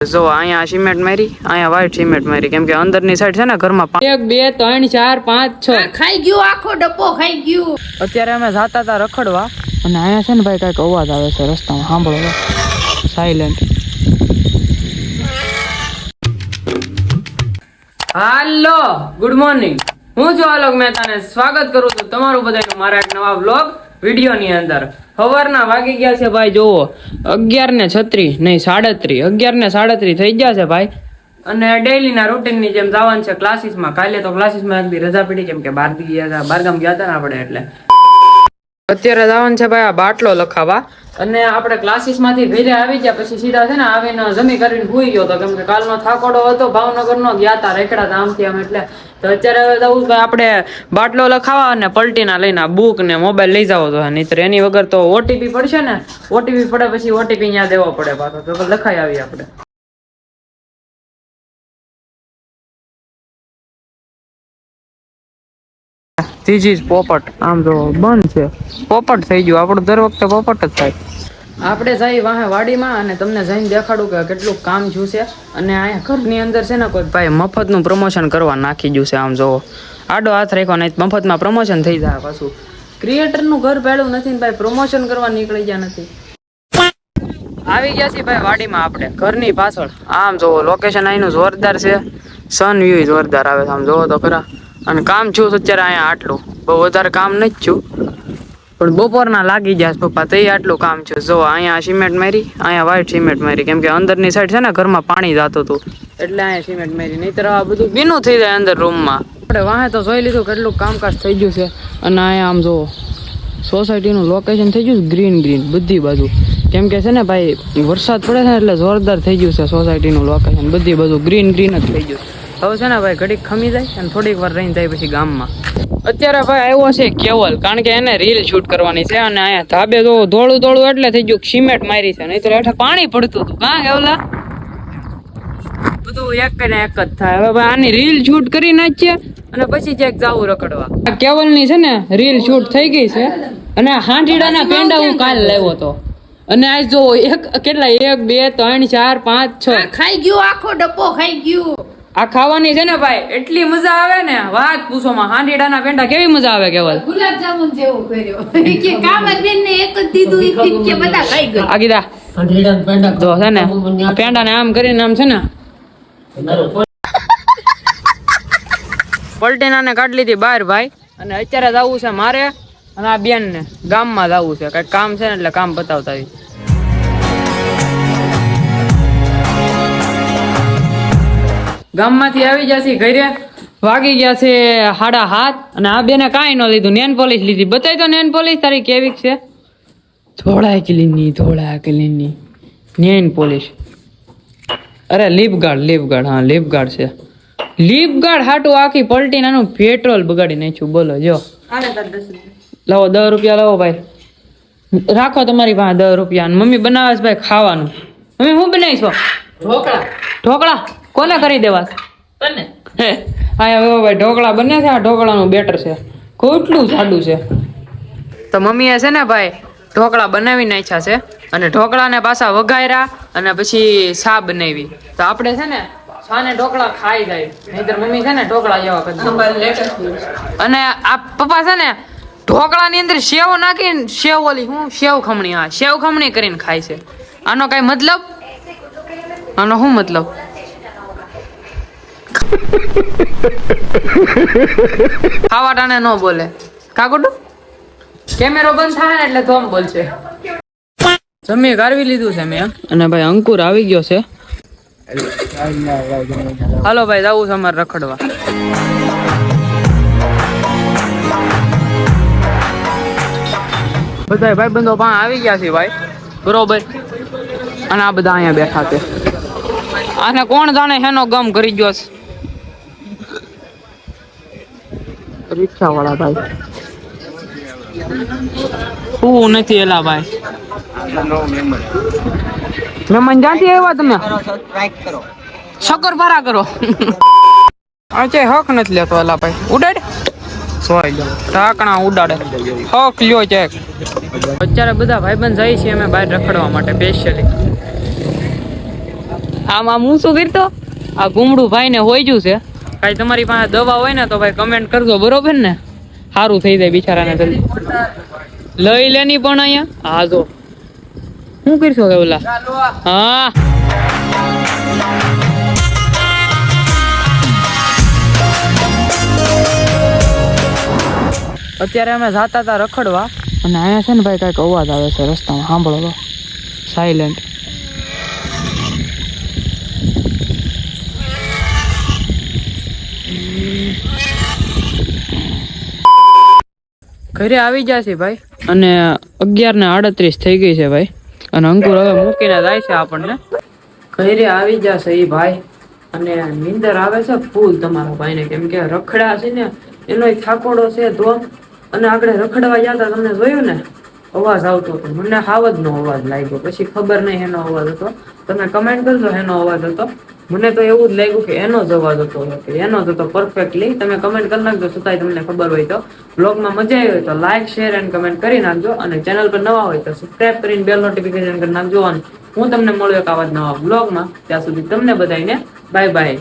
જો અહીંયા સિમેન્ટ મારી, અહીંયા વ્હાઈટ સિમેન્ટ મારી, કેમ કે અંદરની સાઈડ છે ને ઘરમાં 1 2 3 4 5 6 ખાઈ ગયું, આખો ડબ્બો ખાઈ ગયું. અત્યારે અમે જાતા હતા રખડવા અને અહીંયા છે ને ભાઈ કઈક અવાજ આવે છે રસ્તામાં, સાંભળો સાયલેન્ટ. હાલો, ગુડ મોર્નિંગ. હું છું આલોક મહેતાને સ્વાગત કરું છું તમારું બધાનું મારા એક નવા વ્લોગ વિડીયોની અંદર. સવારના વાગી ગયા છે ભાઈ, જોવો 11:36 નહીં 37, 11:37 થઈ ગયા છે ભાઈ. અને ડેઈલીના રૂટીનની જેમ જવાનું છે ક્લાસીસમાં. કાલે તો ક્લાસીસમાં એક દી રજા પડી કેમ કે બહારગામ ગયા હતા ને આપણે, એટલે અત્યારે જવાનું છે ભાઈ આ બાટલો લખાવા. અને આપણે ક્લાસીસમાંથી ઘરે આવી ગયા પછી સીધા છે ને આવીને જમી કરીને સૂઈ ગયો હતો, કેમ કે કાલનો થાકોડો હતો, ભાવનગરનો ગયા હતા રેખડા હતા આમથી આમ. એટલે તો અત્યારે હવે જવું ભાઈ આપણે બાટલો લખાવા અને પલટીના લઈને બુક ને મોબાઈલ લઈ જાવ તો, નહીતર એની વગર તો ઓટીપી પડશે ને, ઓટીપી પડે પછી ઓટીપી ત્યાં દેવો પડે પાછો, તો લખાઈ આવી આપણે. ત્રીજી પોપટ આમ તો બંધ છે, પોપટ થઈ ગયું આપણું. દર વખતે પોપટ જ થાય. આપણે જઈ વાહે વાડીમાં અને તમને જઈને દેખાડું કે કેટલું કામ થયું છે. અને અહીંયા ઘરની અંદર છે ને કોઈ ભાઈ મફતનું પ્રમોશન કરવા નાખી ગયું છે. આમ જોવો, આડો હાથ રાખ્યો નહીં મફતમાં પ્રમોશન થઈ જાય. પાછું ક્રિએટરનું ઘર ભેળું નથી ને ભાઈ, પ્રમોશન કરવા નીકળી ગયા નથી. આવી ગયા છીએ ભાઈ વાડીમાં આપણે ઘરની પાછળ. આમ જોવો લોકેશન અહીંનું જોરદાર છે, સન વ્યૂ જોરદાર આવે છે. આમ જોવો તો ખરા. અને કામ છું અત્યારે અહીંયા આટલું, બહુ વધારે કામ નથી છું, પણ બપોરના લાગી ગયા પપ્પા તો આટલું કામ છે. જો અહીંયા સિમેન્ટ મારી, અહીંયા વ્હાઈટ સિમેન્ટ મારી, કેમ કે અંદરની સાઈડ છે ને ઘરમાં પાણી જતું હતું એટલે અહીંયા સિમેન્ટ મારી, નહીતર આ બધું ભીનું થઈ જાય અંદર રૂમમાં. આપણે વાહે તો જોઈ લીધું કેટલું કામકાજ થઈ ગયું છે. અને અહીંયા આમ જુઓ સોસાયટીનું લોકેશન થઈ ગયું ગ્રીન બધી બાજુ, કેમ કે છે ને ભાઈ વરસાદ પડે છે એટલે જોરદાર થઈ ગયું છે સોસાયટીનું લોકેશન. બધી બાજુ ગ્રીન જ થઈ ગયું. હવે છે ને ભાઈ ઘડીક ખમી જાય અને થોડીક વાર રહીને જાય પછી ગામમાં. અત્યારે ભાઈ આવ્યો છે કેવલ, કારણ કે એને રીલ શૂટ કરવાની છે. અને અહીંયા ધાબે તો ધોળું એટલે થઈ ગયું સિમેન્ટ મારી છે, નહીં તો હેઠળ પાણી પડતું હતું. કાં કેવલા બધું એક ને એક જ થાય. હવે ભાઈ આની રીલ શૂટ કરી નાખીએ અને પછી ક્યાંક જાવું રખડવા. કેવલની છે ને રીલ શૂટ થઈ ગઈ છે. અને હાંડીડાના પેંડા હું કાલ લાવ્યો હતો. અને આજ જો કેટલા 1 2 3 4 5 6 ખાઈ ગયું, આખો ડબ્બો ખાઈ ગયું. આ ખાવાની છે ને ભાઈ એટલી મજા આવે ને વાત પૂછો માં. હાંડીડાના પેંડા કેવી મજા આવે કેવલ, ગુલાબ જામુન જેવું કર્યો કે કામર બેન ને એક જ દીધું કે બધા ખાઈ ગયા. આ કીધા હાંડીડાના પેંડા તો છે ને પેંડાને આમ કરીને આમ છે ને પલટીનાને કાઢી લીધી બહાર ભાઈ. અને અત્યારે જવું છે મારે અને આ બેન ને ગામમાં જવું છે, કઈક કામ છે ને એટલે કામ બતાવતા આવી. ગામમાંથી આવી ગયા છે ઘરે, વાગી ગયા છે 7:30. અને આ બેને કાંઈ ન લીધું, નેન પોલિશ લીધી. બતાવી તો નેન પોલિશ તારી કેવી છે, ધોળા કલીની નેન પોલિશ. અરે લીપ ગાર્ડ, હા લીપ ગાર્ડ છે. લીપ ગાર્ડ હાટું આખી પલટી નાનું પેટ્રોલ બગાડી નાખ્યું. બોલો જો લાવો 10 રૂપિયા લાવો ભાઈ, રાખો તમારી પાસે 10 રૂપિયા. મમ્મી બનાવે છે ભાઈ ખાવાનું. મમ્મી હું બનાવીશો? ઢોકળા. કોને કરી દેવા? તને. હા ભાઈ ઢોકળા બને છે. આ ઢોકળાનું બેટર છે, કેટલું જાડું છે. તો મમ્મીએ છે ને ભાઈ ઢોકળા બનાવી નાખ્યા છે. અને ઢોકળાને પાછા વઘાર્યા અને પછી સા બનાવી. તો આપણે છે ને સાને ઢોકળા ખાઈ જાય, નહીતર મમ્મી છે ને ઢોકળા જેવા કરી. અને આ પપ્પા છે ને ઢોકળાની અંદર સેવ નાખીને સેવ ઓલી હું સેવ ખમણી, હા સેવ ખમણી કરીને ખાય છે. આનો કઈ મતલબ? આનો શું મતલબ? ખાવા ટાણે ન બોલે કાકુડું, કેમેરો બંધ થાય ને એટલે તો આમ બોલશે. જમી કાઢવી લીધું છે મેં. અને ભાઈ અંકુર આવી ગયો છે. હાલો ભાઈ જવું છે અમારે રખડવા. બધા ભાઈ બંધો પાસે આવી ગયા છે ભાઈ, બરોબર. અને આ બધા અહીંયા બેઠા છે. આને કોણ જાણે હેનો ગમ કરી ગયો છે. રિક્ષા વાળા ભાઈ શું નથી એલા ભાઈ. મહેમાન જ્યાંથી આવ્યા તમે શક્કરપારા કરો. અચ્છા હક નથી લેતો એલા ભાઈ. ઉડાડ સોય ગયો ઢાકણા ઉડાડે હક લ્યો ચેક. અત્યારે બધા ભાઈબંધ જાય છે અમે બહાર રખડવા માટે સ્પેશિયલી. આમ હું શું કરતો આ ગુમડું ભાઈ ને હોય ગયું છે કાંઈ તમારી પાસે દવા હોય ને તો ભાઈ કમેન્ટ કરજો બરોબર ને સારું થઈ જાય બિચારાને જલ્દી લઈ લેની પણ અહીંયા હા જો શું કરશો કે ઓલા હા અત્યારે અમે જાતા હતા રખડવા અને અહીંયા છે ને ભાઈ કાંઈક અવાજ આવે છે રસ્તામાં સાંભળો તો સાયલેન્ટ ઘરે આવી જશે ભાઈ અને 11:38 થઈ ગઈ છે ભાઈ અને અંકુર હવે મૂકીને જાય છે આપણને ઘરે આવી જશે એ ભાઈ અને નીંદર આવે છે ફૂલ તમારા ભાઈને કેમ કે રખડા છે ને એનો થાકોડો છે તો અને આગળ રખડવા ગયા હતા તમને જોયું ને અવાજ આવતો હતો મને હાવ જ નો અવાજ લાગ્યો પછી ખબર નહીં એનો અવાજ હતો તમે કમેન્ટ કરજો એનો અવાજ હતો મને તો એવું જ લાગ્યું કે એનો જ અવાજ હતો કે એનો જ હતો પરફેક્ટલી તમે કમેન્ટ કરી નાખજો છતાંય તમને ખબર હોય તો બ્લોગમાં મજા આવી હોય તો લાઈક શેર એન્ડ કમેન્ટ કરી નાખજો અને ચેનલ પર નવા હોય તો સબસ્ક્રાઇબ કરીને બેલ નોટિફિકેશન કરી નાખજો અને હું તમને મળું એક આવા જ નવા બ્લોગમાં ત્યાં સુધી તમને બધાને બાય બાય